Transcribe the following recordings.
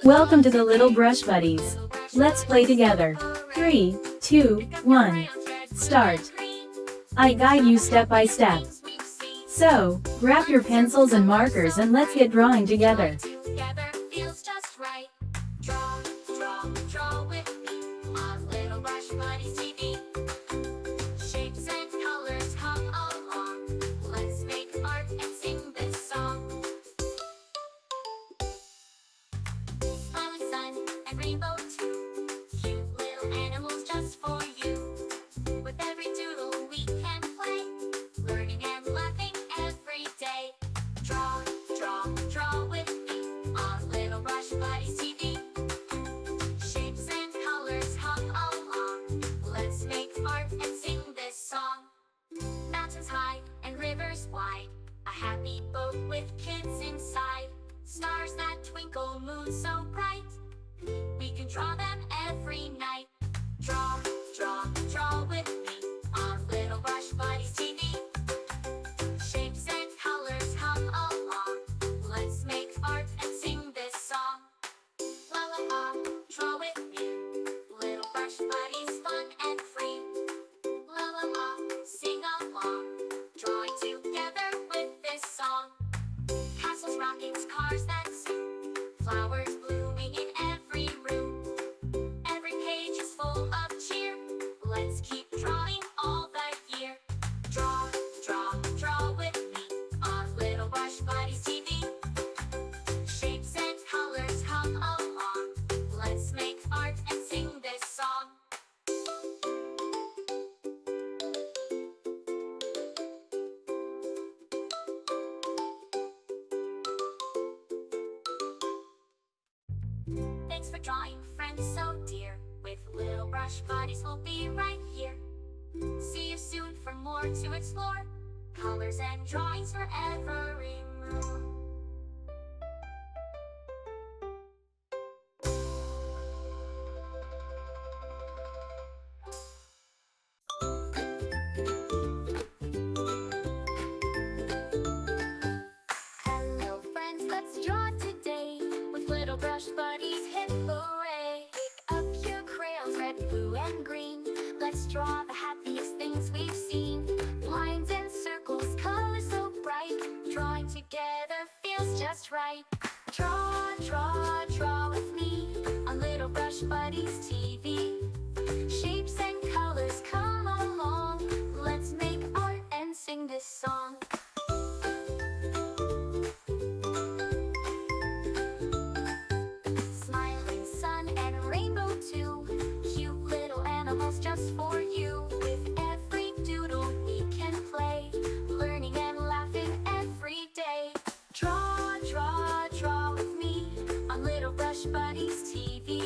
Welcome to the Little Brush Buddies. Let's play together. 3, 2, 1. Start. I guide you step by step. So, grab your pencils and markers and let's get drawing together. Draw with me on Little Brush Buddies TV. Shapes and colors come along. Let's make art and sing this song. Smiling sun and rainbow too. Cute little animals just for you. With every doodle we can play, learning and laughing every day. Draw with me on Little Brush Buddies TV. Shapes and colors come along. Let's make art and sing this song. Mountains high and rivers wide, a happy boat with kids inside. Stars that twinkle, moon so bright, we can draw them every night. Draw with me on Little Brush Buddies TV. Shapes and colors come along. Let's make art and sing this song. La la la, draw with me. Little Brush Buddies, fun and free. La la la, sing along. Drawing together with this song. Castles, rockets, cars that zoom. Flowers blooming in every room. Every page is full of cheer. Let's keep drawing all the year. Draw with me on Little Brush Buddies TV. Shapes and colors come along. Let's make art and sing this song. Thanks for drawing, friends so dear. With Little Brush Buddies, we'll be right here. See you soon for more to explore. Colors and drawings for every mood. Hello friends, let's draw today. With Little Brush Buddies, hip hooray! Pick up your crayons, red, blue, and green. Let's draw the happiest things we've seen. Lines and circles, colors so bright. Drawing together feels just right. Draw with me on Little Brush Buddies TV. Shapes and colors come along. Let's make art and sing this song. Smiling sun and rainbow too. Cute little animals just for you. With every doodle we can play, learning and laughing every day. Draw with me on Little Brush Buddies TV.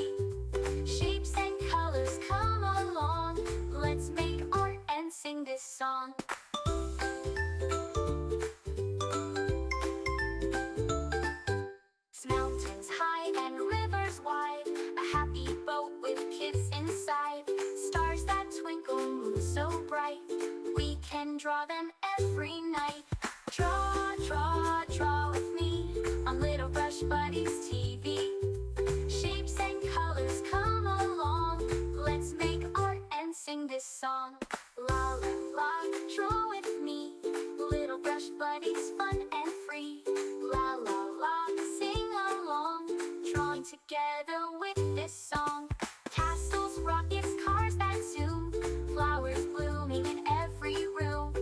Shapes and colors come along. Let's make art and sing this song. Mountains high and rivers wide, a happy boat with kids inside. Stars that twinkle, moon so bright, we can draw them every night. Draw with me on Little Brush Buddies TV. Shapes and colors come along. Let's make art and sing this song. La la la, draw with me. Little Brush Buddies, fun and free. La la la, sing along. Drawing together with this song. Castles, rockets, cars that zoom. Flowers blooming in every room.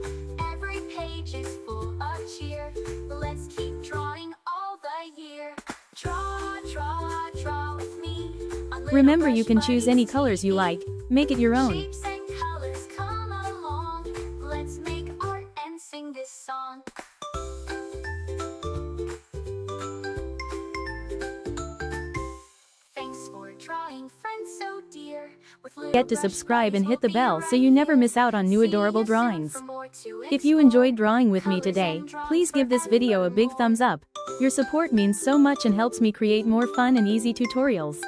Every page is full of cheer. Let's keep drawing all the year. Draw with me on Little Remember, you Brush can choose any Buddies colors you TV. like. Make it your own. Shapes and colors come along. Let's make art and sing this song. Thanks for drawing, friends so dear. With Little Get to Brush subscribe and Buddies, hit the we'll be bell so right you never here. miss out on new See adorable you soon drawings. for more to If you explore. enjoyed drawing with me Colors today, and drawings please give this video a big forevermore. thumbs up. Your support means so much and helps me create more fun and easy tutorials.